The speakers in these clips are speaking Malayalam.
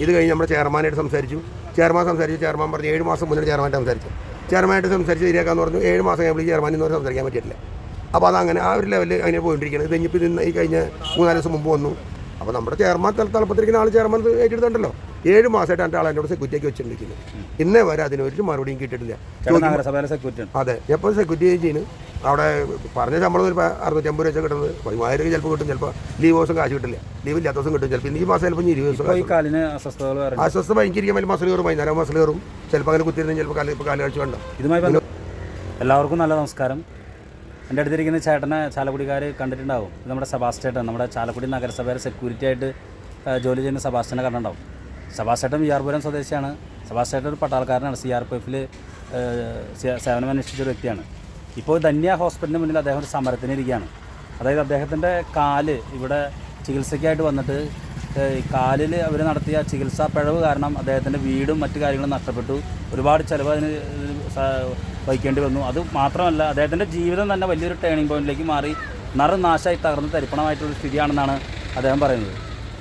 ഇത് കഴിഞ്ഞ് നമ്മുടെ ചെയർമാനായിട്ട് സംസാരിച്ചു. ചെയർമാൻ പറഞ്ഞു 7 മാസം മുന്നേ ചെയർമാനായിട്ട് സംസാരിച്ചു. ചെയർമാനായിട്ട് സംസാരിച്ച് ശരിയാക്കാന്ന് പറഞ്ഞു. 7 മാസം കഴിയുമ്പോൾ ചെയർമാൻ ഇന്നൊരു സംസാരിക്കാൻ പറ്റിയിട്ടില്ല. അപ്പോൾ അതങ്ങനെ ആ ഒരു ലെവലിൽ അങ്ങനെ പോയിട്ടിരിക്കുന്നത്. ഇത് കഴിഞ്ഞിപ്പോൾ ഈ കഴിഞ്ഞ 3-4 ദിവസം മുമ്പ് വന്നു. അപ്പോൾ നമ്മുടെ ചെയർമാൻ തലപ്പത്തിരിക്കുന്ന ആൾ ചെയർമാൻ ഏറ്റെടുത്തുണ്ടല്ലോ. 7 മാസമായിട്ട് എൻ്റെ ആൾ എന്നോട് സെക്യൂരിറ്റിയൊക്കെ വെച്ചിട്ടുണ്ടിരിക്കുന്നത്. ഇന്നേ വരെ അതിനൊരു മറുപടിയും കിട്ടിയിട്ടില്ല. അതെ, എപ്പോൾ സെക്യൂരിറ്റി ചെയ്യുന്നു അവിടെ പറഞ്ഞ ശമ്പളം ഒരു 650 രൂപ കിട്ടുന്നത് 10,000 ചിലപ്പോൾ കിട്ടും. ചിലപ്പോൾ ലീവ് ദിവസം കാശ് കിട്ടില്ല, ലീവ് ഇല്ലാത്ത ദിവസം കിട്ടും. ചിലപ്പോൾ ഈ മാസം ചിലപ്പോൾ 20 ദിവസം അസ്വസ്ഥ എനിക്കിരിക്കാൻ വലിയ മസിൽ കയറും, വൈകുന്നേരം മസിൽ കയറും. ചിലപ്പോൾ അങ്ങനെ കുത്തിയിരുന്നെങ്കിൽ ചിലപ്പോൾ കാല് കാഴ്ച കണ്ടോ. ഇതുമായി എല്ലാവർക്കും നല്ല നമസ്കാരം. എൻ്റെ അടുത്തിരിക്കുന്ന ചേട്ടനെ ചാലക്കുടിക്കാർ കണ്ടിട്ടുണ്ടാവും. ഇത് നമ്മുടെ സെബാസ്റ്റ്യേട്ടൻ, നമ്മുടെ ചാലക്കുടി നഗരസഭയുടെ സെക്യൂരിറ്റി ആയിട്ട് ജോലി ചെയ്യുന്ന സെബാസ്റ്റ്യനെ കണ്ടിട്ടുണ്ടാവും. സെബാസ്റ്റ്യേട്ടൻ വിയാർപുരം സ്വദേശിയാണ്. സെബാസ്റ്റ്യേട്ടൻ ഒരു പട്ടാളക്കാരനാണ്. CRPF സേവനമനുഷ്ഠിച്ച ഒരു വ്യക്തിയാണ്. ഇപ്പോൾ ധന്യ ഹോസ്പിറ്റലിന് മുന്നിൽ അദ്ദേഹം ഒരു സമരത്തിന് ഇരിക്കുകയാണ്. അതായത് അദ്ദേഹത്തിൻ്റെ കാല് ഇവിടെ ചികിത്സയ്ക്കായിട്ട് വന്നിട്ട് കാലിൽ അവർ നടത്തിയ ചികിത്സാ പിഴവ് കാരണം അദ്ദേഹത്തിൻ്റെ വീടും മറ്റു കാര്യങ്ങളും നഷ്ടപ്പെട്ടു. ഒരുപാട് ചിലവ് അതിന് വഹിക്കേണ്ടി വന്നു. അത് മാത്രമല്ല, അദ്ദേഹത്തിൻ്റെ ജീവിതം തന്നെ വലിയൊരു ടേണിംഗ് പോയിന്റിലേക്ക് മാറി നാശമായി തകർന്ന് തരിപ്പണമായിട്ടുള്ളൊരു സ്ഥിതിയാണെന്നാണ് അദ്ദേഹം പറയുന്നത്.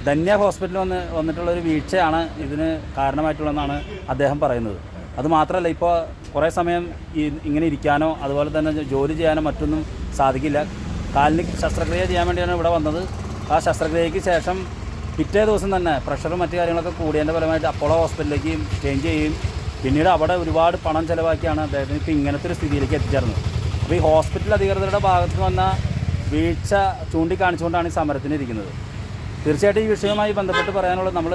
ധന്യ ഹോസ്പിറ്റലിൽ വന്നിട്ടുള്ളൊരു വീഴ്ചയാണ് ഇതിന് കാരണമായിട്ടുള്ളതെന്നാണ് അദ്ദേഹം പറയുന്നത്. അതുമാത്രമല്ല, ഇപ്പോൾ കുറേ സമയം ഇങ്ങനെ ഇരിക്കാനോ അതുപോലെ തന്നെ ജോലി ചെയ്യാനോ മറ്റൊന്നും സാധിക്കില്ല. കാലിന് ശസ്ത്രക്രിയ ചെയ്യാൻ വേണ്ടിയാണ് ഇവിടെ വന്നത്. ആ ശസ്ത്രക്രിയയ്ക്ക് ശേഷം പിറ്റേ ദിവസം തന്നെ പ്രഷറും മറ്റു കാര്യങ്ങളൊക്കെ കൂടിയതിൻ്റെ ഫലമായിട്ട് അപ്പോളോ ഹോസ്പിറ്റലിലേക്ക് ചേഞ്ച് ചെയ്യുകയും പിന്നീട് അവിടെ ഒരുപാട് പണം ചിലവാക്കിയാണ് അദ്ദേഹത്തിന് ഇപ്പോൾ ഇങ്ങനത്തെ ഒരു സ്ഥിതിയിലേക്ക് എത്തിച്ചേർന്നത്. അപ്പോൾ ഈ ഹോസ്പിറ്റൽ അധികൃതരുടെ ഭാഗത്ത് വന്ന വീഴ്ച ചൂണ്ടിക്കാണിച്ചുകൊണ്ടാണ് ഈ സമരത്തിന് ഇരിക്കുന്നത്. തീർച്ചയായിട്ടും ഈ വിഷയവുമായി ബന്ധപ്പെട്ട് പറയാനുള്ളത്, നമ്മൾ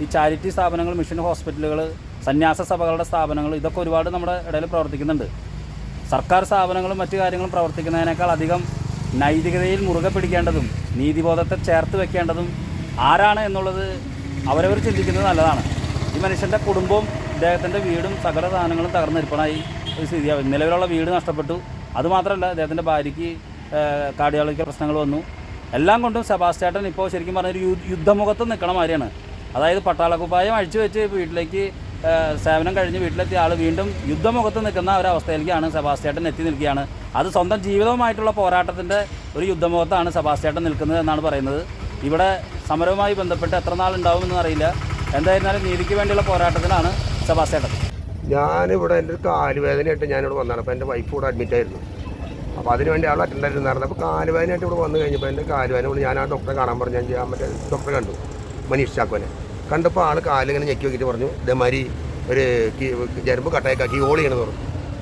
ഈ ചാരിറ്റി സ്ഥാപനങ്ങൾ, മിഷൻ ഹോസ്പിറ്റലുകൾ, സന്യാസ സഭകളുടെ സ്ഥാപനങ്ങൾ, ഇതൊക്കെ ഒരുപാട് നമ്മുടെ ഇടയിൽ പ്രവർത്തിക്കുന്നുണ്ട്. സർക്കാർ സ്ഥാപനങ്ങളും മറ്റു കാര്യങ്ങളും പ്രവർത്തിക്കുന്നതിനേക്കാൾ അധികം നൈതികതയിൽ മുറുകെ പിടിക്കേണ്ടതും നീതിബോധത്തെ ചേർത്ത് വെക്കേണ്ടതും ആരാണ് എന്നുള്ളത് അവരവർ ചിന്തിക്കുന്നത് നല്ലതാണ്. ഈ മനുഷ്യൻ്റെ കുടുംബവും ഇദ്ദേഹത്തിൻ്റെ വീടും സകല സാധനങ്ങളും തകർന്നിരിപ്പണായി ഒരു സ്ഥിതിയാവും. നിലവിലുള്ള വീട് നഷ്ടപ്പെട്ടു. അതുമാത്രമല്ല, അദ്ദേഹത്തിൻ്റെ ഭാര്യയ്ക്ക് കാർഡിയോളജിക്കൽ പ്രശ്നങ്ങൾ വന്നു. എല്ലാം കൊണ്ടും സെബാസ്റ്റ്യേട്ടൻ ഇപ്പോൾ ശരിക്കും പറഞ്ഞൊരു യുദ്ധമുഖത്ത് നിൽക്കണ മാതിരിയാണ്. അതായത് പട്ടാളക്കുപ്പായം അഴിച്ചു വെച്ച് വീട്ടിലേക്ക് സേവനം കഴിഞ്ഞ് വീട്ടിലെത്തിയ ആൾ വീണ്ടും യുദ്ധമുഖത്ത് നിൽക്കുന്ന ഒരവസ്ഥയിലേക്കാണ് സെബാസ്റ്റ്യേട്ടൻ എത്തി നിൽക്കുകയാണ്. അത് സ്വന്തം ജീവിതവുമായിട്ടുള്ള പോരാട്ടത്തിൻ്റെ ഒരു യുദ്ധമുഖത്താണ് സെബാസ്റ്റ്യേട്ടൻ നിൽക്കുന്നത് എന്നാണ് പറയുന്നത്. ഇവിടെ സമരവുമായി ബന്ധപ്പെട്ട് എത്ര നാൾ ഉണ്ടാവുമെന്ന് അറിയില്ല. എന്തായിരുന്നാലും നീതിക്ക് വേണ്ടിയുള്ള പോരാട്ടത്തിലാണ് സെബാസ്റ്റ്യേട്ടൻ. ഞാനിവിടെ എൻ്റെ ഒരു കാലുവേദനയായിട്ട് ഞാനിവിടെ വന്നതാണ്. അപ്പോൾ എൻ്റെ വൈഫ് ഇവിടെ അഡ്മിറ്റ് ആയിരുന്നു. അപ്പോൾ അതിനുവേണ്ടി ആൾ അറ്റൻഡായിരുന്നായിരുന്നു. അപ്പോൾ കാലുവേദനയായിട്ട് ഇവിടെ വന്നു കഴിഞ്ഞപ്പോൾ എൻ്റെ കാലുവേദന ഞാൻ ആ ഡോക്ടറെ കാണാൻ പറഞ്ഞു. ഞാൻ മറ്റേ ഡോക്ടറെ കണ്ടു, മനീഷ് ചാക്കോനെ കണ്ടപ്പോൾ ആൾ കാലിങ്ങനെ ഞെക്കി നോക്കിയിട്ട് പറഞ്ഞു, ഇതേമാതിരി ഒരു ജരുമ്പ് കട്ടയൊക്കെ കീഹോൾ ചെയ്യണമെന്ന് പറഞ്ഞു.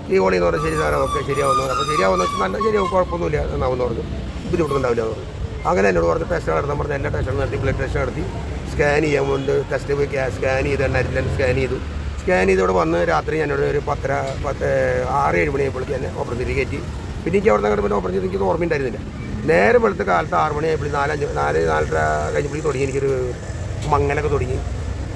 കീഹോൾ എന്ന് പറഞ്ഞാൽ ശരി സാറേ, ഓക്കെ ശരിയാവുന്നു. അപ്പോൾ ശരിയാവുന്ന വെച്ചാൽ നല്ല ശരിയാവും, കുഴപ്പമൊന്നുമില്ല എന്നാവുമെന്ന് പറഞ്ഞു. ബുദ്ധിമുട്ടുണ്ടാവില്ല എന്ന് പറഞ്ഞു. അങ്ങനെ എന്നോട് പറഞ്ഞു ടെസ്റ്റ് നടത്താൻ പറഞ്ഞു. എല്ലാ ടെസ്റ്റും നടത്തി, ബ്ലഡ് ടെസ്റ്റ് നടത്തി, സ്കാൻ ചെയ്യാൻ കൊണ്ട് ടെസ്റ്റ് പോയി സ്കാൻ ചെയ്ത് 2000 സ്കാൻ ചെയ്തു. സ്കാൻ ചെയ്തോടെ വന്ന് രാത്രി ഞാനോട് ഒരു 6-7 മണിയായപ്പോഴേക്ക് എന്നെ ഓപ്പറേഷൻ തിരികെ കയറ്റി. പിന്നെ എനിക്ക് അവിടെ നിന്ന് ഓപ്പറേഷൻ ചെയ്ത് എനിക്ക് ഓർമ്മയുണ്ടായിരുന്നില്ല. നേരെ വെളുത്ത കാലത്ത് 6 മണിയായപ്പോൾ 4-4:30 കഴിഞ്ഞപ്പോഴേക്ക് തുടങ്ങി എനിക്കൊരു മങ്ങലൊക്കെ തുടങ്ങി,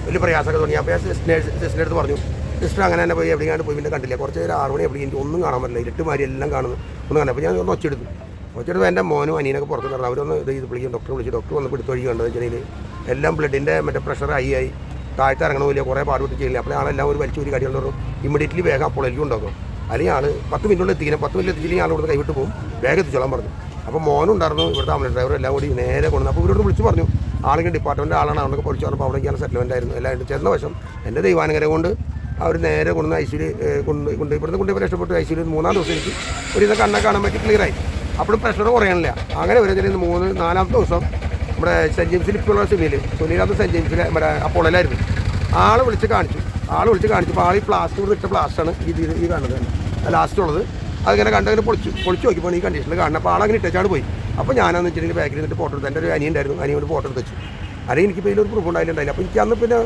വലിയ പ്രയാസമൊക്കെ തുടങ്ങി. അപ്പോൾ ഞാൻ സിസ്റ്ററിൻ്റെ അടുത്ത് പറഞ്ഞു. സിസ്റ്റർ അങ്ങനെ തന്നെ പോയി എവിടെയാണ് പോയി പിന്നെ കണ്ടില്ല. കുറച്ച് നേരം 6 മണി എവിടെയും എനിക്ക് ഒന്നും കാണാൻ പറ്റില്ല, ഇരുട്ടുമാരി എല്ലാം കാണുന്നു ഒന്നും കാണാൻ. അപ്പോൾ ഞാൻ ഒന്ന് ഒച്ചെടുത്തു എൻ്റെ മോനും അനിയനൊക്കെ പുറത്ത് പറഞ്ഞു. അവരൊന്ന് ഇത് വിളിക്കും, ഡോക്ടറെ വിളിച്ചു. ഡോക്ടർ വന്ന് പിടുത്ത് വഴി കണ്ടത് വെച്ചാൽ എല്ലാം ബ്ലഡിൻ്റെ മറ്റേ പ്രഷർ ആയി താഴത്ത് ഇറങ്ങണമില്ല, കുറേ പാടുപെട്ട് ചെയ്യില്ല. അപ്പോൾ ആളെല്ലാം ഒരു വലിച്ചു ഒരു കടികൾ പറഞ്ഞു ഇമ്മീഡിയറ്റ്ലി വേഗം അപ്പോൾ എനിക്ക് ഉണ്ടാക്കും, അല്ലെങ്കിൽ ആൾ 10 മിനിറ്റുകൊണ്ട് എത്തിക്കണം. 10 മിനിറ്റ് എത്തിച്ചില്ലെങ്കിൽ ആളോട് കൈവിട്ട് പോകും, വേഗം എത്തിച്ചോളാൻ പറഞ്ഞു. അപ്പോൾ മോനുണ്ടായിരുന്നു, ഇവിടുത്തെ ആംബുലൻസ് ഡ്രൈവർ എല്ലാം കൂടി നേരെ കൊണ്ടു. അപ്പോൾ ഇവരോട് വിളിച്ച് പറഞ്ഞു, ആളുകൾ ഡിപ്പാർട്ട്മെൻറ്റ് ആളാണ്, അവർക്ക് പൊളിച്ച് പറഞ്ഞപ്പോൾ അവിടേക്കാണ് സെറ്റിൽമെൻ്റ് ആയിരുന്നു. എല്ലാം ചെന്ന വശം എൻ്റെ ദൈവാനുഗ്രഹം കൊണ്ട് അവർ നേരെ കൊണ്ടുവന്ന് ICU കൊണ്ട് ഇവിടുന്ന് കൊണ്ടുപോയി രക്ഷപ്പെട്ടു. ICU 3-ാം ദിവസം എനിക്ക് ഒരു ഇതൊക്കെ കണ്ണെ കാണാൻ പറ്റി, ക്ലിയറായി. അപ്പോഴും പ്രഷർ കുറയാനില്ല. അങ്ങനെ വരുന്നതിന് 3-4-ാമത്തെ ദിവസം നമ്മുടെ സെൻറ്റ് ജെയിംസിൽ ഇപ്പോഴുള്ള സുനിലാത്ത സെൻറ്റ് ജെയിംസിൽ നമ്മുടെ അപ്പോളയിലായിരുന്നു. ആളെ വിളിച്ച് കാണിച്ചപ്പോൾ ആൾ ഈ പ്ലാസ്റ്റർ ഇട്ട പ്ലാസ്റ്റാണ് ഈ കാണുന്നത് തന്നെ ലാസ്റ്റുള്ളത്. അതിങ്ങനെ കണ്ടങ്ങനെ പൊളിച്ച് നോക്കിയപ്പോൾ ഈ കണ്ടീഷനിൽ കാണണം. അപ്പോൾ ആളങ്ങനെ ഇട്ടാണ് പോയി. അപ്പോൾ ഞാനെന്ന് വെച്ചിട്ടുണ്ടെങ്കിൽ ബാക്കിൽ നിന്നിട്ട് ഫോട്ടോ എടുത്ത് എൻ്റെ ഒരു അനിയുണ്ടായിരുന്നു, അനിയോട് ഫോട്ടോ എടുത്ത് വെച്ചു. അല്ലെങ്കിൽ എനിക്ക് ഇതിലൊരു പ്രൂഫ് ഉണ്ടായില്ല. അപ്പോൾ എനിക്ക് അന്ന് പിന്നെ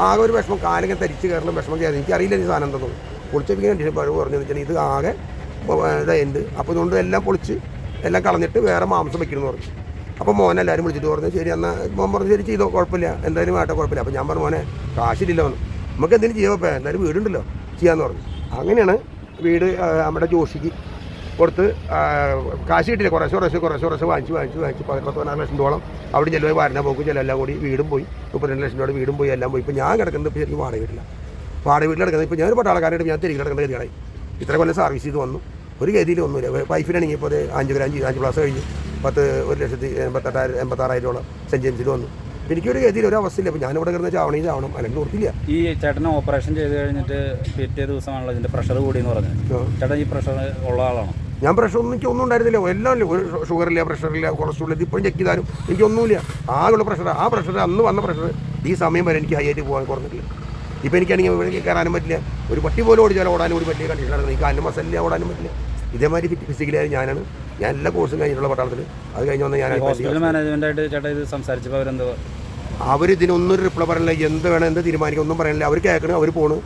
ആകെ ഒരു വിഷമം, കാലിങ്ങനെ തരിച്ച് കയറണം, വിഷമം കയറി. എനിക്കറിയില്ല ഈ സാധനം എന്തെന്നും. പൊളിച്ചപ്പോൾ കണ്ടീഷൻ പഴവ് പറഞ്ഞതെന്ന് വെച്ചാൽ ഇത് ആകെ ഇതായത്. അപ്പോൾ ഇതുകൊണ്ട് എല്ലാം പൊളിച്ച് എല്ലാം കളഞ്ഞിട്ട് വേറെ മാംസം വെക്കണമെന്ന് പറഞ്ഞു. അപ്പോൾ മോനെ എല്ലാവരും വിളിച്ചിട്ട് പറഞ്ഞു ശരി എന്നാൽ മോൻ പറഞ്ഞു ശരി ചെയ്തോ, കുഴപ്പമില്ല, എന്തായാലും വേണ്ട കുഴപ്പമില്ല. അപ്പോൾ ഞാൻ പറഞ്ഞു മോനെ കാശില്ലല്ലോ, നമുക്ക് എന്തെങ്കിലും ചെയ്യാം, എന്തായാലും വീടുണ്ടല്ലോ ചെയ്യാമെന്ന് പറഞ്ഞു. അങ്ങനെയാണ് വീട് നമ്മുടെ ജോഷിക്ക് കൊടുത്ത് കാശ് കിട്ടില്ല, കുറേശ്ശെ വാങ്ങിച്ച് 14 ലക്ഷം രൂപയോളം അവിടെ ചിലവ് വാരണ പോക്കും ചിലവെല്ലാം കൂടി വീടും പോയി. 32 ലക്ഷം രൂപയുടെ വീടും പോയി, എല്ലാം പോയി. ഇപ്പോൾ ഞാൻ കിടക്കുന്നത് ഇപ്പോൾ ശരിക്കും വാടക വീട്ടിൽ കിടക്കുന്നത്. ഇപ്പോൾ ഞാനൊരു പട്ടാളക്കാരായിട്ട് ഞാൻ തിരികെ കിടക്കേണ്ട ഗതികളായി. ഇത്ര കൊല്ലം സർവീസ് ചെയ്ത് വന്നു, ഒരു ഗതിയിൽ ഒന്നുമില്ല. വൈഫിനാണെങ്കിൽ ഇപ്പോൾ 5 ക്ലാസ് കഴിഞ്ഞ് 1,86,086 സെൻറ്റ് ജെയിംസിൽ വന്നു. എനിക്കൊരു ഗതിയിൽ ഒരു അവസ്ഥയില്ല. അപ്പോൾ ഞാനിവിടെ കിടന്ന് ചാവണം അല്ലെങ്കിൽ ഓർത്തില്ല. ഈ ചേട്ടന് ഓപ്പറേഷൻ ചെയ്ത് കഴിഞ്ഞിട്ട് പിറ്റേ ദിവസമാണല്ലോ ഇതിൻ്റെ പ്രഷർ കൂടിയെന്ന് പറഞ്ഞത്. ചേട്ടൻ ഈ പ്രഷർ ഉള്ള ആളാണോ? ഞാൻ ഒന്നും ഉണ്ടായിരുന്നില്ല. എല്ലാം ഇല്ല, ഒരു ഷുഗറില്ല, പ്രഷറില്ല, കൊളസ്ട്രോൾ ഇല്ല. ഇപ്പോഴും ചെക്ക് ചെയ്താലും എനിക്കൊന്നുമില്ല. ആകെയുള്ള പ്രഷർ, ആ പ്രഷർ അന്ന് വന്ന പ്രഷർ ഈ സമയം വരെ എനിക്ക് ഹൈ ആയിട്ട് പോകാൻ കുറഞ്ഞിട്ടില്ല. ഇപ്പോൾ എനിക്കാണെങ്കിൽ ഇവിടെ കയറാനും പറ്റില്ല. ഒരു പട്ടി പോലും ഓടിച്ചാൽ ഓടാനും ഒരു പറ്റിയ കണ്ടീഷനാണ്. ഈ കാലിന് മസലില്ല, ഓടാനും പറ്റില്ല. ഇതേമാതിരി ഫിസിക്കലായി ഞാൻ എല്ലാ കോഴ്സും കഴിഞ്ഞിട്ടുള്ള പട്ടാളത്തിൽ. അത് കഴിഞ്ഞ് വന്ന് ഞാൻ ഹോസ്പിറ്റൽ മാനേജ്മെൻറ്റായിട്ട് ചേട്ടാ ഇത് സംസാരിച്ചപ്പോൾ അവരെന്തോ അവരിതിനൊന്നും റിപ്ലൈ പറയണില്ല. എന്ത് വേണം, എന്ത് തീരുമാനിക്കും ഒന്നും പറയണില്ല. അവർ കേൾക്കണം, അവർ പോണു.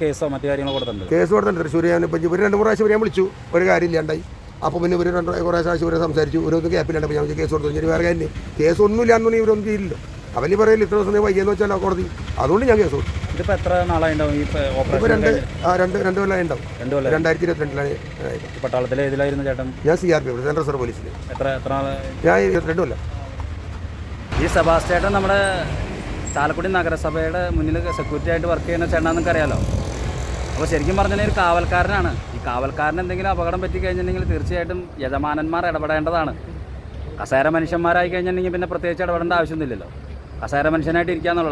കേസോ മറ്റു കാര്യങ്ങളോ കൊടുത്തിട്ടുണ്ട്? കേസ് കൊടുത്തിട്ടുണ്ട്. തൃശ്ശൂർ ഞാനിപ്പോൾ ഇവർ 2-3 പ്രാവശ്യം ഞാൻ വിളിച്ചു, ഒരു കാര്യമില്ലാണ്ടായി. അപ്പോൾ പിന്നെ ഇവർ കുറേ പ്രാവശ്യം ഇവരെ സംസാരിച്ചു. ഇവരൊന്നും ഗ്യാപ്പില്ലാണ്ട് ഞാൻ കേസ് കൊടുത്തു. ഇനി വേറെ കാര്യം കേസ് ഒന്നും ഇല്ലാന്നുണ്ടെങ്കിൽ ഇവരൊന്നും ചെയ്യില്ലല്ലോ. അവന് പറയില്ല ഇത്ര ദിവസം വൈകിയെന്ന് വെച്ചാൽ കോടതി. അതുകൊണ്ട് ഞാൻ കേസ് കൊടുത്തു. ഇതിപ്പോൾ എത്ര നാളായിട്ടുണ്ടാവും ഈ ഓപ്പറേഷൻ? രണ്ട് കൊല്ലം ഉണ്ടാവും. 2022 പട്ടാളത്തിൽ ഏതിലായിരുന്നു ചേട്ടൻ? ഞാൻ CRP സെൻട്രൽ റിസർവ് പോലീസിൽ. എത്ര നാൾ? ഞാൻ 22 കൊല്ലം. ഈ സെബാസ്റ്റ്യേട്ടൻ നമ്മുടെ ചാലക്കുടി നഗരസഭയുടെ മുന്നിൽ സെക്യൂരിറ്റി ആയിട്ട് വർക്ക് ചെയ്യുന്ന ചേട്ടനാണെന്നൊക്കെ അറിയാലോ. അപ്പോൾ ശരിക്കും പറഞ്ഞാൽ ഒരു കാവൽക്കാരനാണ്. ഈ കാവൽക്കാരന് എന്തെങ്കിലും അപകടം പറ്റി കഴിഞ്ഞിട്ടുണ്ടെങ്കിൽ തീർച്ചയായിട്ടും യജമാനന്മാർ ഇടപെടേണ്ടതാണ്. കസേര മനുഷ്യന്മാരായി കഴിഞ്ഞിട്ടുണ്ടെങ്കിൽ പിന്നെ പ്രത്യേകിച്ച് ഇടപെടേണ്ട ആവശ്യമൊന്നുമില്ലല്ലോ. കസേര മനുഷ്യനായിട്ട് ഇരിക്കാന്നുള്ളത്